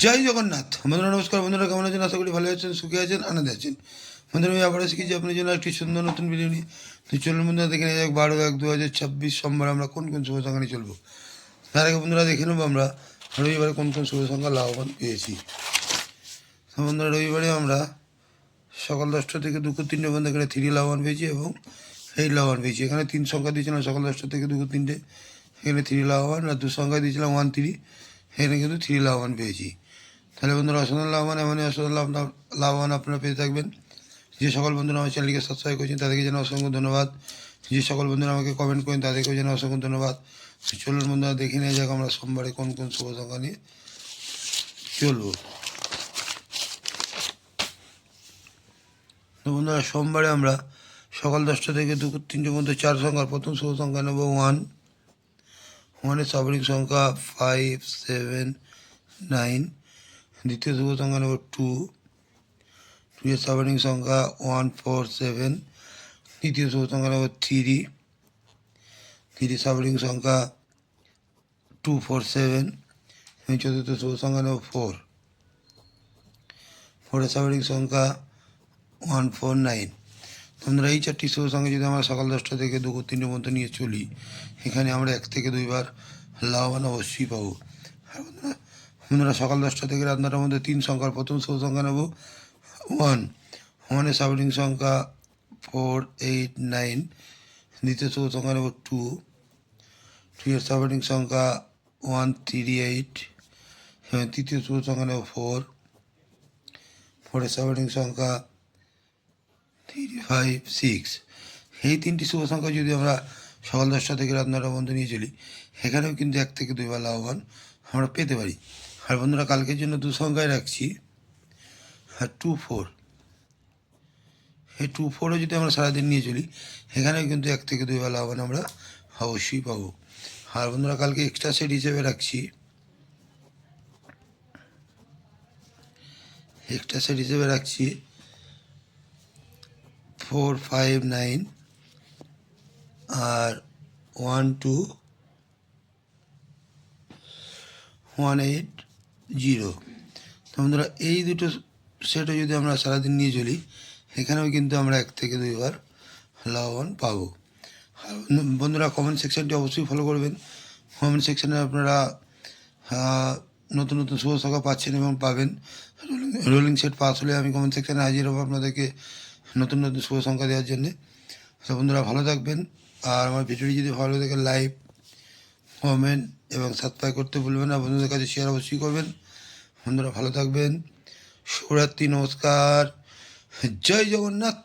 জয় জগন্নাথ। বন্ধুরা নমস্কার। বন্ধুরা কেমন আছেন? আশা করি ভালো আছেন, সুখে আছেন, আনন্দে আছেন। বন্ধুরা আমি আবার শিখেছি আপনার জন্য একটি সুন্দর নতুন ভিডিও নিয়ে। তো চলুন বন্ধুরা দেখে নেওয়া যাক 12/1/2026 সোমবার আমরা কোন কোন শুভ সংখ্যা নিয়ে চলবো। তার আগে বন্ধুরা দেখে নেবো আমরা রবিবারে কোন কোন শুভ সংখ্যা লাভবান পেয়েছি। তো বন্ধুরা রবিবারে আমরা সকাল 10টা থেকে দুপুর 3টে পর্যন্ত এখানে 3 লাভবান পেয়েছি এবং 8 লাভবান পেয়েছি। এখানে 3 সংখ্যা দিয়েছিলাম সকাল 10টা থেকে দুপুর 3টে, এখানে 3 লাভবান, আর 2 সংখ্যা দিয়েছিলাম 1 3, এখানে কিন্তু 3 লাভবান পেয়েছি। তাহলে বন্ধুরা অসাধারণ লাভবান, এমনই অসাধারণ লাভবান আপনারা পেয়ে থাকবেন। যে সকল বন্ধুরা আমার চ্যানেলকে সাবস্ক্রাইব করেছেন তাদেরকে যেন অসংখ্য ধন্যবাদ। যে সকল বন্ধুরা আমাকে কমেন্ট করেন তাদেরকেও যেন অসংখ্য ধন্যবাদ। চলুন বন্ধুরা দেখে নেওয়া যাক আমরা সোমবারে কোন কোন শুভ সংখ্যা নিয়ে চলবো। তো বন্ধুরা সোমবারে আমরা সকাল 10টা থেকে দুপুর 3টে পর্যন্ত 4 সংখ্যার প্রথম শুভ সংখ্যা নেব 1। 1-এর স্বাভাবিক সংখ্যা 5 7 9। দ্বিতীয় শুভ সংখ্যা নেব 2। 2-এর স্বাভাবিক সংখ্যা 1 4 7। তৃতীয় শুভ সংখ্যা নেব 3। 3 স্বাভাবিক সংখ্যা 2 4 7। এবং চতুর্থ শুভ সংখ্যা নেব 4। 4-এর স্বাভাবিক সংখ্যা 1 4 9। তোমরা এই 4টি শুভ সংখ্যা যদি আমরা সকাল 10টা থেকে দুপুর 3টে পর্যন্ত নিয়ে চলি, এখানে আমরা 1 থেকে 2 বার লাভবান অবশ্যই পাবো। আর বন্ধুরা সকাল 10টা থেকে রাত 9টার মধ্যে 3 সংখ্যার প্রথম শুভ সংখ্যা নেব 1। 1-এর স্বাভাবিক সংখ্যা 4 8 9। দ্বিতীয় শুভ সংখ্যা নেব 2। 2-এর স্বাভাবিক সংখ্যা 1 3 8। এবং তৃতীয় শুভ সংখ্যা নেব 4। 4-এর স্বাভাবিক সংখ্যা 3 5 6। এই 3টি শুভ সংখ্যা যদি আমরা সকাল 10টা থেকে রাত 9টা পর্যন্ত নিয়ে চলি, এখানেও কিন্তু 1 থেকে 2 বার লাভবান আমরা পেতে পারি। আর বন্ধুরা কালকের জন্য 2 সংখ্যায় রাখছি 2 4। এই 2 4ও যদি আমরা সারাদিন নিয়ে চলি, এখানেও কিন্তু 1 থেকে 2 বার লাভবান আমরা অবশ্যই পাবো। আর বন্ধুরা কালকে এক্সট্রা সেট হিসেবে রাখছি 4 5 9 আর 1 2 1 8 0। তো বন্ধুরা এই দুটো সেটও যদি আমরা সারাদিন নিয়ে চলি, এখানেও কিন্তু আমরা 1 থেকে 2 বার লাভবান পাবো। আর বন্ধুরা কমেন্ট সেকশানটি অবশ্যই ফলো করবেন। কমেন্ট সেকশানে আপনারা নতুন নতুন শুভ সংখ্যা পাচ্ছেন এবং পাবেন। রোলিং সেট পাস হলে আমি কমেন্ট সেকশানে হাজির হবো আপনাদেরকে নতুন নতুন শুভ সংখ্যা দেওয়ার জন্যে। তো বন্ধুরা ভালো থাকবেন। আর আমার ভিডিওটি যদি ভালো লাগে লাইক কমেন্ট এবং সাবস্ক্রাইব করতে ভুলবেন না। বন্ধুদের কাছে শেয়ার অবশ্যই করবেন। বন্ধুরা ভালো থাকবেন। শুভরাত্রি, নমস্কার, জয় জগন্নাথ।